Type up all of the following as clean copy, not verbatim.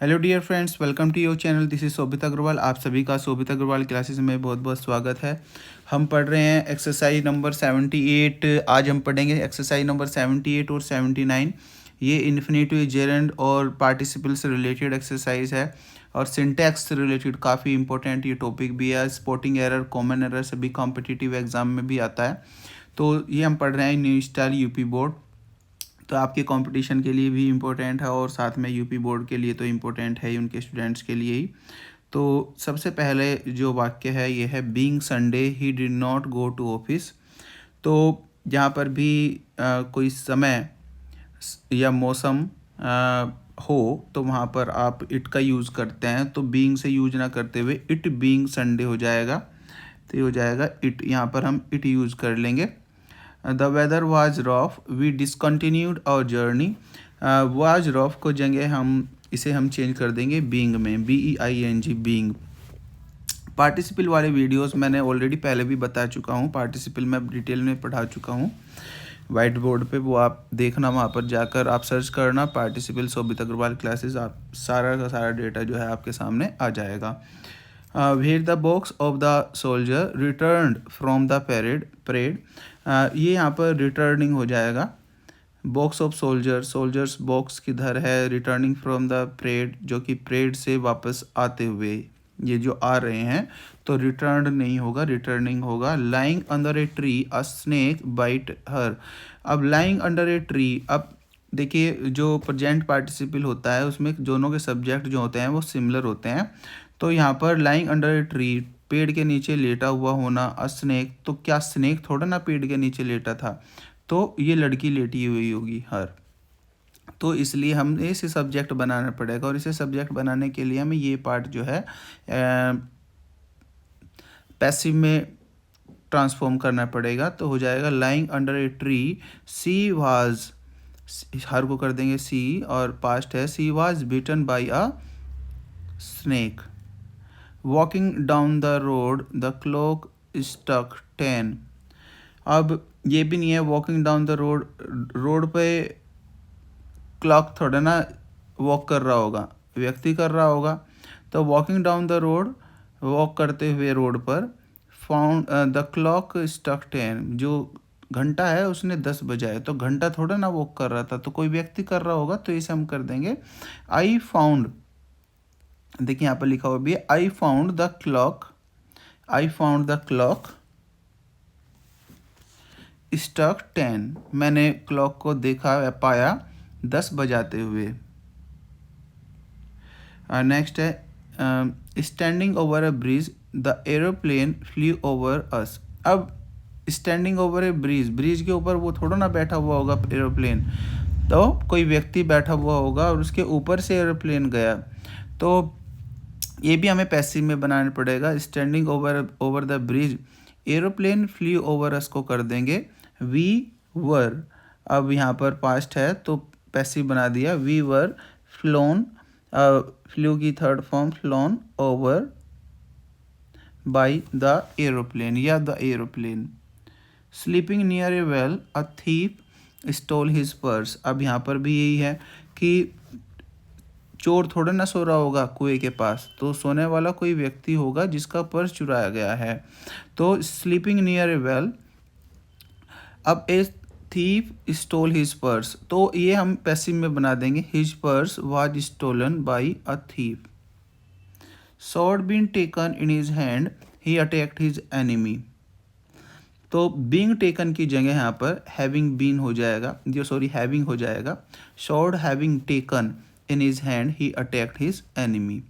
Hello dear friends, welcome to your channel. This is Shobhit Agarwal. आप सभी का शोभित अग्रवाल क्लासेस में बहुत बहुत स्वागत है। हम पढ़ रहे हैं एक्सरसाइज नंबर 78। आज हम पढ़ेंगे एक्सरसाइज नंबर 78 और 79। ये इन्फिनेटिव जेरेंड और पार्टिसिपल से रिलेटेड एक्सरसाइज है और सिंटैक्स से रिलेटेड काफ़ी इंपॉर्टेंट ये टॉपिक भी है। स्पॉटिंग एरर, कॉमन एरर सभी कॉम्पिटिटिव एग्जाम में भी आता है। तो ये हम पढ़ रहे हैं न्यू स्टाइल यूपी बोर्ड। तो आपके कंपटीशन के लिए भी इम्पोर्टेंट है और साथ में यूपी बोर्ड के लिए तो इम्पोर्टेंट है ही, उनके स्टूडेंट्स के लिए ही। तो सबसे पहले जो वाक्य है ये है, being Sunday he did not go to office. तो जहाँ पर भी कोई समय या मौसम हो तो वहाँ पर आप इट का यूज़ करते हैं। तो बीइंग से यूज ना करते हुए इट बीइंग संडे हो जाएगा। तो ये हो जाएगा इट, यहाँ पर हम इट यूज़ कर लेंगे। The weather was rough, we discontinued our journey. Was rough को जगह हम चेंज कर देंगे बीइंग में, BEING, बीइंग। पार्टिसिपल वाले वीडियोस मैंने ऑलरेडी पहले भी बता चुका हूँ। पार्टिसिपल मैं डिटेल में पढ़ा चुका हूँ वाइट बोर्ड पे, वो आप देखना, वहाँ पर जाकर आप सर्च करना पार्टिसिपल शोभित अग्रवाल क्लासेस। आप सारा का सारा डेटा जो है आपके सामने आ जाएगा। Where the box of the soldier return from the parade. ये यहाँ पर रिटर्निंग हो जाएगा। Box of soldier, soldiers box किधर है, रिटर्निंग फ्रॉम द परेड, जो कि परेड से वापस आते हुए, ये जो आ रहे हैं, तो रिटर्न नहीं होगा, रिटर्निंग होगा। Lying under a tree a snake bite her. अब लाइंग अंडर ए ट्री, अब देखिए जो प्रेजेंट पार्टिसिपल होता है उसमें दोनों के सब्जेक्ट जो होते हैं वो सिमिलर होते हैं। तो यहाँ पर लाइंग अंडर ए ट्री, पेड़ के नीचे लेटा हुआ होना। अ स्नेक, तो क्या स्नेक थोड़ा ना पेड़ के नीचे लेटा था, तो ये लड़की लेटी हुई होगी हर। तो इसलिए हमें इसे सब्जेक्ट बनाना पड़ेगा और इसे सब्जेक्ट बनाने के लिए हमें ये पार्ट जो है पैसिव में ट्रांसफॉर्म करना पड़ेगा। तो हो जाएगा lying under a tree, she was, her को कर देंगे सी और पास्ट है, she was bitten by a snake. Walking down the road the clock stuck 10। अब ये भी नहीं है walking down the road, road पे क्लॉक थोड़ा ना वॉक कर रहा होगा, व्यक्ति कर रहा होगा। तो walking down the road, walk करते हुए रोड पर, फाउंड द क्लॉक स्टक 10, जो घंटा है उसने 10 बजाए। तो घंटा थोड़ा ना वॉक कर रहा था, तो कोई व्यक्ति कर रहा होगा, तो इसे हम कर देंगे आई फाउंड। देखिए यहाँ पर लिखा हुआ भी है, I found the clock, I found the clock stuck 10, मैंने क्लॉक को देखा या पाया 10 बजाते हुए। नेक्स्ट है standing over a bridge the aeroplane flee over us. अब standing over a bridge, bridge के ऊपर वो थोड़ा ना बैठा हुआ होगा एरोप्लेन, तो कोई व्यक्ति बैठा हुआ होगा और उसके ऊपर से एरोप्लेन गया। तो ये भी हमें पैसिव में बनाना पड़ेगा। Standing over the bridge, aeroplane flee over us को कर देंगे वी वर। अब यहाँ पर पास्ट है तो पैसिव बना दिया, वी वर फ्लोन, फ्लू की third form flown over by the aeroplane या the aeroplane. Sleeping near a well a thief stole his purse. अब यहाँ पर भी यही है कि चोर थोड़ा ना सो रहा होगा कुएं के पास, तो सोने वाला कोई व्यक्ति होगा जिसका पर्स चुराया गया है। तो स्लीपिंग नियर ए वेल, अब a thief stole his purse, तो ये हम पैसिव में बना देंगे, his purse was stolen by a thief. Sword been taken in his hand he attacked his enemy. तो बीइंग टेकन की जगह यहाँ पर हैविंग बीन हो जाएगा, जो सॉरी हैविंग हो जाएगा। Sword having taken in his hand he attacked his enemy.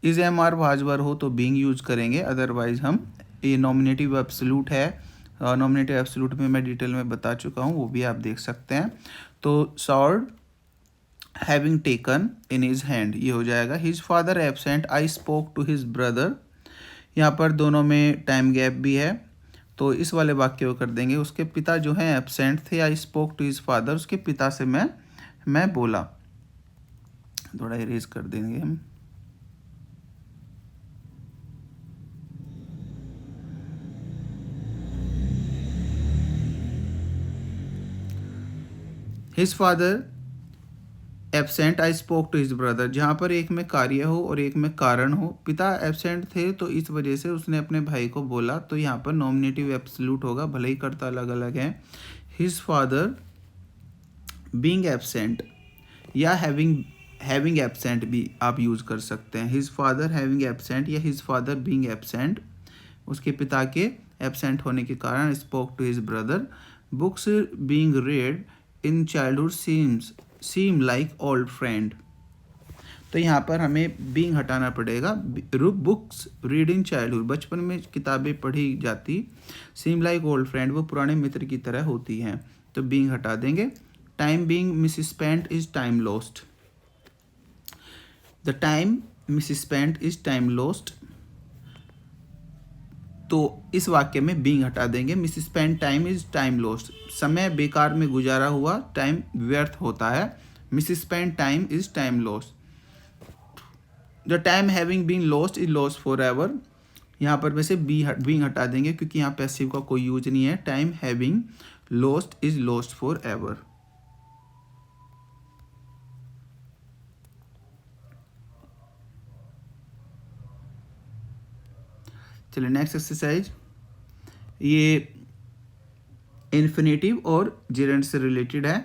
Is MR वाजवर हो तो बीइंग यूज करेंगे, अदरवाइज हम, ये नॉमिनेटिव एब्सोल्यूट है, नॉमिनेटिव एब्सोल्यूट में मैं डिटेल में बता चुका हूँ, वो भी आप देख सकते हैं। तो sword having taken in his hand, ये हो जाएगा। His father absent I spoke to his brother. यहाँ पर दोनों में टाइम गैप भी है, तो इस वाले वाक्य को कर देंगे, उसके पिता जो हैं एबसेंट थे, I spoke to his father, उसके पिता से मैं बोला। थोड़ा इरेज कर देंगे हम। His father absent I spoke to his brother, जहाँ पर एक में कार्य हो और एक में कारण हो। पिता एब्सेंट थे तो इस वजह से उसने अपने भाई को बोला, तो यहाँ पर नॉमिनेटिव एब्सोल्यूट होगा, भले ही कर्ता अलग अलग है। हिज फादर बीइंग एब्सेंट या हैविंग एब्सेंट भी आप यूज़ कर सकते हैं। हिज फादर हैविंग एब्सेंट या हिज फादर बीइंग एब्सेंट, उसके पिता के एब्सेंट होने के कारण spoke to his brother. Books being read in childhood seem like old friend, तो यहाँ पर हमें बीइंग हटाना पड़ेगा। बुक्स रीड इन चाइल्डहुड, बचपन में किताबें पढ़ी जाती। सीम लाइक ओल्ड फ्रेंड, वो पुराने मित्र की तरह होती हैं, तो बीइंग हटा देंगे। Time being misspent is time lost, the time misspent is time lost, तो इस वाक्य में बीइंग हटा देंगे। Misspent time is time lost, समय बेकार में गुजारा हुआ, टाइम व्यर्थ होता है। Misspent time is time lost. The time having been lost is lost forever, यहाँ पर वैसे बीइंग हटा देंगे क्योंकि यहाँ पैसिव का कोई यूज नहीं है। Time having lost is lost for ever. चलिए नेक्स्ट एक्सरसाइज, ये इन्फिनेटिव और जेरेंड से रिलेटेड है,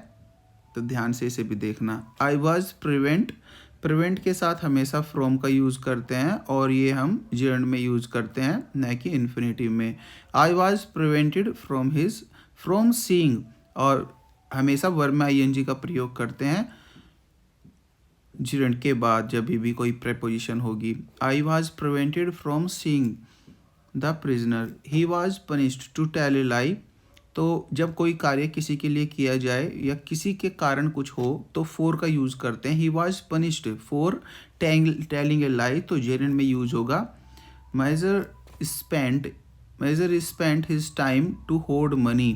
तो ध्यान से इसे भी देखना। आई वॉज प्रिवेंट के साथ हमेशा फ्रॉम का यूज़ करते हैं और ये हम जेरेंड में यूज़ करते हैं, न कि इन्फिनेटिव में। आई वॉज प्रिवेंटेड फ्रॉम सीइंग, और हमेशा वर्ब में आईएनजी का प्रयोग करते हैं जेरेंड के बाद जब भी कोई प्रेपोजिशन होगी। I was prevented from seeing the prisoner, he was punished to tell a lie, तो जब कोई कार्य किसी के लिए किया जाए या किसी के कारण कुछ हो तो फॉर का यूज़ करते हैं। He was punished for telling a lie, तो जेरेंड में यूज होगा। Major spent his time to hoard money,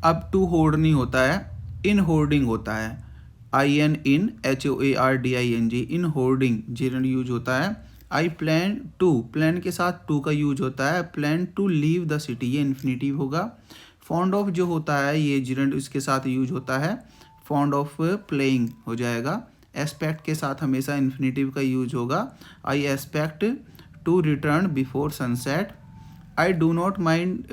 अब टू होर्ड नहीं होता है, इन होर्डिंग होता है। IN in HOARDING, in hoarding gerund use होता है। आई प्लान टू, प्लान के साथ टू का यूज होता है। Plan to leave the city, ये इन्फिनेटिव होगा। फॉन्ड ऑफ जो होता है ये जेरेंड इसके साथ यूज होता है, फॉन्ड ऑफ प्लेइंग हो जाएगा। एस्पेक्ट के साथ हमेशा इन्फिनेटिव का यूज होगा। I expect to return before sunset. I do not mind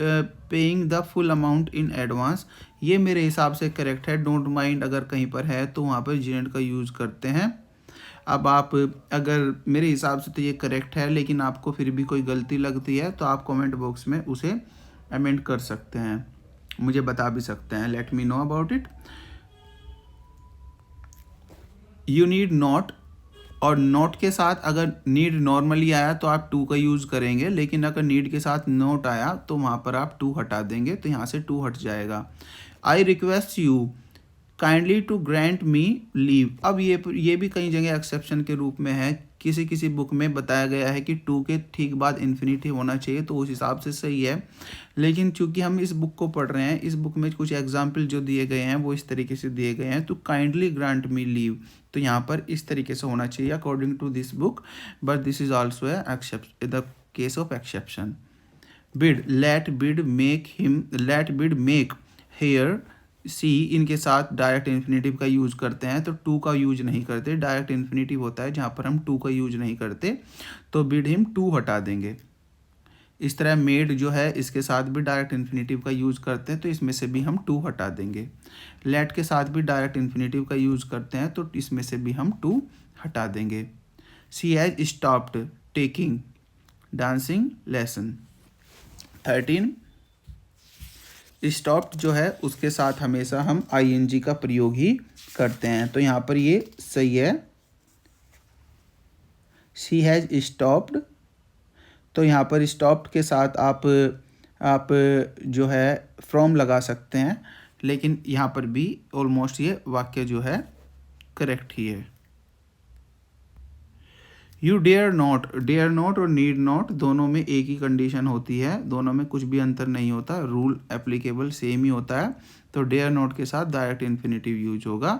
paying the full amount in advance, ये मेरे हिसाब से करेक्ट है। डोंट माइंड अगर कहीं पर है तो वहाँ पर जेरेंड का यूज़ करते हैं। अब आप अगर मेरे हिसाब से तो ये करेक्ट है, लेकिन आपको फिर भी कोई गलती लगती है तो आप कमेंट बॉक्स में उसे अमेंड कर सकते हैं, मुझे बता भी सकते हैं। Let me know about it. You need not, और नॉट के साथ अगर नीड नॉर्मली आया तो आप टू का यूज़ करेंगे, लेकिन अगर नीड के साथ नॉट आया तो वहाँ पर आप टू हटा देंगे, तो यहाँ से टू हट जाएगा। I request you kindly to grant me leave, अब ये भी कई जगह एक्सेप्शन के रूप में है। किसी बुक में बताया गया है कि टू के ठीक बाद इन्फिनेटिव होना चाहिए, तो उस हिसाब से सही है। लेकिन चूंकि हम इस बुक को पढ़ रहे हैं, इस बुक में कुछ एग्जाम्पल जो दिए गए हैं वो इस तरीके से दिए गए हैं, तो काइंडली ग्रांट मी लीव, तो यहाँ पर इस तरीके से होना चाहिए according to this book, but this is also the case of exception. Bid, let bid make hear see, इनके साथ डायरेक्ट इन्फिनेटिव का यूज करते हैं, तो टू का यूज नहीं करते। डायरेक्ट इन्फिनेटिव होता है जहाँ पर हम टू का यूज नहीं करते, तो बिड हिम, टू हटा देंगे। इस तरह मेड जो है इसके साथ भी डायरेक्ट इन्फिनेटिव का यूज करते हैं, तो इसमें से भी हम टू हटा देंगे। लेट के साथ भी डायरेक्ट इन्फिनेटिव का यूज करते हैं, तो इसमें से भी हम टू हटा देंगे। She has stopped taking dancing lesson. 13, stopped जो है उसके साथ हमेशा हम ING का प्रयोग ही करते हैं, तो यहाँ पर ये सही है। शी हैज स्टॉप्ड, तो यहाँ पर स्टॉप्ड के साथ आप जो है फ्रॉम लगा सकते हैं, लेकिन यहाँ पर भी ऑलमोस्ट ये वाक्य जो है करेक्ट ही है। यू डेयर नॉट और नीड नॉट दोनों में एक ही कंडीशन होती है, दोनों में कुछ भी अंतर नहीं होता, रूल एप्लीकेबल सेम ही होता है। तो डेयर नॉट के साथ डायरेक्ट इन्फिनेटिव यूज होगा।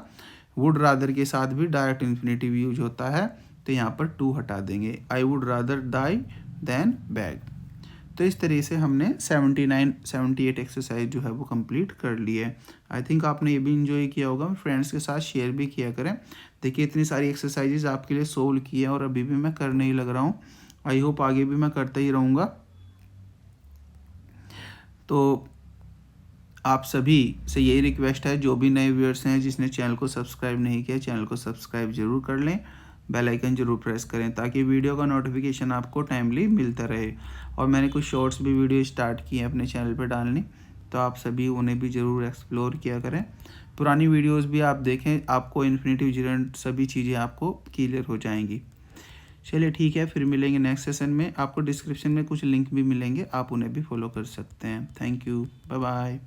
वुड रादर के साथ भी डायरेक्ट इन्फिनेटिव यूज होता है, तो यहाँ पर टू हटा देंगे। I would rather die than beg. तो इस तरीके से हमने 78 एक्सरसाइज जो है वो कंप्लीट कर ली है। आई थिंक आपने ये भी इंजॉय किया होगा, फ्रेंड्स के साथ शेयर भी किया करें। देखिए इतनी सारी एक्सरसाइजेज आपके लिए सोल्व की है और अभी भी मैं करने ही लग रहा हूँ। आई होप आगे भी मैं करता ही रहूँगा। तो आप सभी से यही रिक्वेस्ट है, जो भी नए व्यूअर्स हैं जिसने चैनल को सब्सक्राइब नहीं किया, चैनल को सब्सक्राइब जरूर कर लें, बेल आइकन जरूर प्रेस करें ताकि वीडियो का नोटिफिकेशन आपको टाइमली मिलता रहे। और मैंने कुछ शॉर्ट्स भी वीडियो स्टार्ट किए हैं अपने चैनल पर डालने, तो आप सभी उन्हें भी ज़रूर एक्सप्लोर किया करें। पुरानी वीडियोज़ भी आप देखें, आपको इन्फिनिटिव जिरेंट सभी चीज़ें आपको क्लियर हो जाएंगी। चलिए ठीक है, फिर मिलेंगे नेक्स्ट सेशन में। आपको डिस्क्रिप्शन में कुछ लिंक भी मिलेंगे, आप उन्हें भी फॉलो कर सकते हैं। Thank you, bye bye.